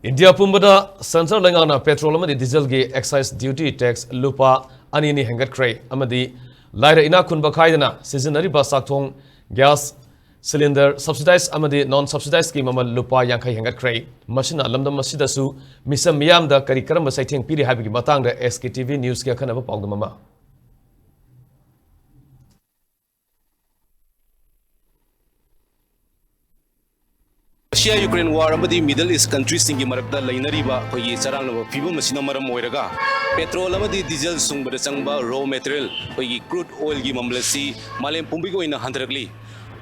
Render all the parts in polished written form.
India Pumbada Central Langana petrol amadi diesel ge excise duty tax lupa anini hengat kray amadi laira ina kunba khaidana seasonary basaktong gas cylinder subsidized amadi non subsidized scheme amal lupa yankai hengat kray machine lamdam masidasu misam miyam da kari karamba Cheitheng piri habigi matang da SKTV news ke khanaba pawdamama Russia-Ukraine war amadi Middle East countries singi marakta lainariba koyi charangna fibo masina maram moiraga petrol amadi diesel sungbada changba raw material koyi crude oil gi mamlasi malem pumbi ko ina handrakli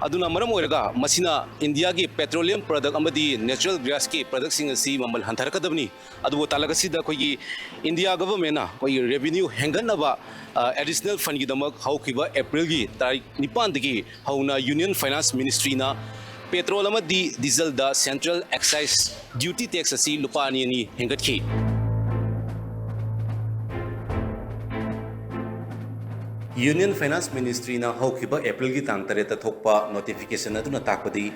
aduna maram moiraga masina India gi petroleum product amadi natural gas ki product sing asi mamal handharakadabni adu talagasi da koyi India government na koyi revenue henganaba additional fund gi damak haukiba April gi tarik 9 dagi hauna Union Finance Ministry na petrol amadi diesel da central excise duty tax asi lupa ani hengatkhi Union Finance Ministry na haukiba April gi tang tareta thokpa notification aduna takpadi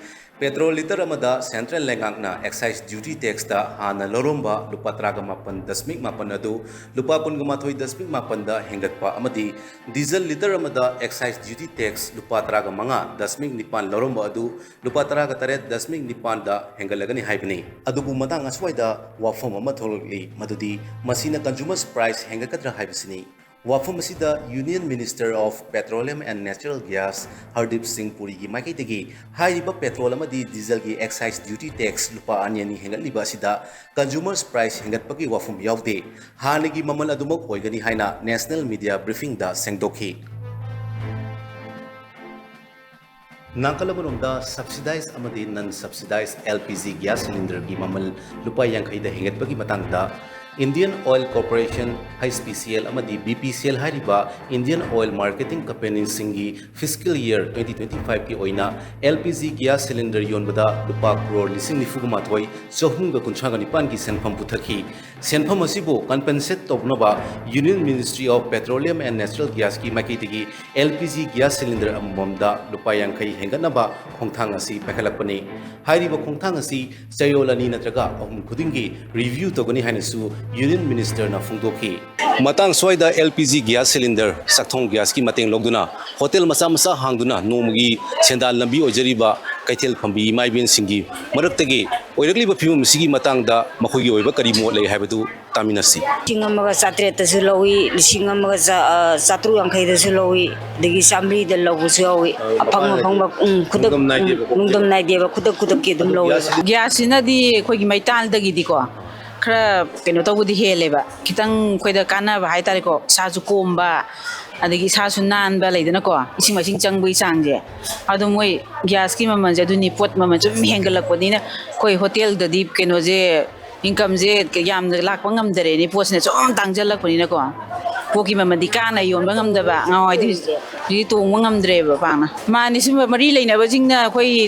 petrol liter amada central lengak na excise duty tax da hana loromba lupa traga mapan dasmik mapan adu lupa pungama thoi dasmik mapan da hengatpa amadi diesel liter amada excise duty tax lupa traga manga dasmik nipan loromba adu lupa traga taret dasmik nipan da hengalagani haibni adu bu matang aswaida wafam ama tholli madudi masina consumers price hengakatra haibsini Wafam asida Union Minister of Petroleum and Natural Gas Hardip Singh Puri gi maikaitegi hairiba petrol amadi diesel gi excise duty tax lupa anyani hengatliba asida consumers price hengatpagi wafam yaude hanigi mamal adumok oigani haina national media briefing da sengdokhi Nankalabarumda subsidized amadi non subsidized LPG gas cylinder gi mamal lupa yankai da hengatpagi matangda Indian Oil Corporation HPCL amadi BPCL hariba Indian Oil Marketing Company singi fiscal year 2025 ki oina LPG gas cylinder yonbada lupa crore lising nifuga mathoi chohunga kunchaga nipan ki senpham puthaki senpham asibo compensate tobnaba Union Ministry of Petroleum and Natural Gas ki makitigi LPG gas cylinder amomda lupa yankai henganaba khongthang asi pakhalakpani hariba khongthang asi chayolani natraga ahum khudingi review togani hainasu Union Minister na fungdoki matang soida LPG gas cylinder sakthong gas ki mateng logduna hotel masa masa hangduna nomugi sendal lambi ojariba kaithel phambi maibin singi maraktagi oirakli ba phimum sigi matang da makhogi oiba kari mo lei haibadu taminasi Chingamaga satre ta sulawi lisingamaga satru yankai da sulawi degi samri da lawu sulawi apang kudak nungdam nai deba kudak ki dum lawi gas ina di khogi maital dagi di ko khara keno tawudi heleba kitang khoida kana ba hai tariko saju komba adagi sasu nan ba leidana ko ising masing changbui changje adu moi gas ki maman je duni pot maman chum hengalak podina koi hotel da dip keno je income je yam lak pangam dare ni posne chom tangjalak podina ko poki maman di kana yon bangam da ba ngawai di tu ngam dre ba pangna mani sim mari leina ba jingna koi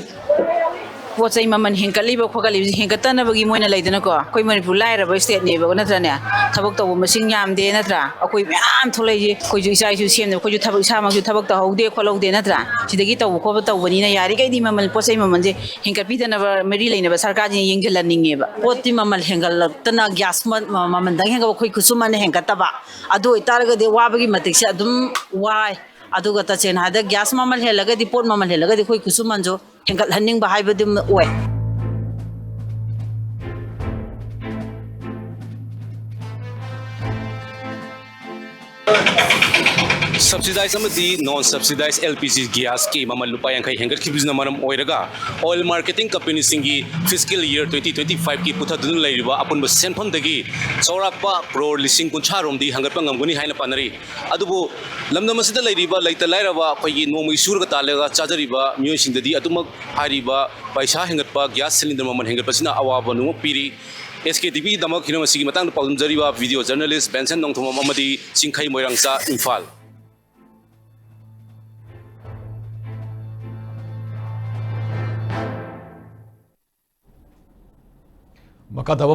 Pochai maman hengkaliba khokali hengkatana bagi moina laidana ko koi Manipur laira ba state ne ba natrane thabak taw masing yam de natra akoi myam tholai je koi ju isai ju sem koi ju thabak sama ju thabak taw haude kholaude natra sidagi taw ko taw bani na yari kai di mamal pochai maman je hengkapi tana ba mari leina ba sarkar ji yengelaninge ba poti mamal hengal tana gas maman dang henga koi kusuma ne hengkata ba adu itaraga de wabagi matik se adum wai aduga ta chen hada gas mamal helaga di pot mamal helaga di koi kusuman jo hengal haning ba haibadum oi subsidized amadi non subsidized LPG gas ki mamal lupa yankai hengat ki bizna maram oiraga oil marketing company singi fiscal year 2025 ki puthadun leiriba apun ba senpham dagi chaurakpa crore lising kuncharom di hangat pangamguni haina panari adubu lamdam asida leiriba laita lairaba khoi nomui surga talaga chajariba miyoi singdadi adumak hariba paisa hengatpa gas cylinder mamal hengat pasina awaba nu piri SKTV damak hinama sigi matang paulum jariba video journalist Benson nongthoma amadi singkhai moirangsa Imphal Makadaba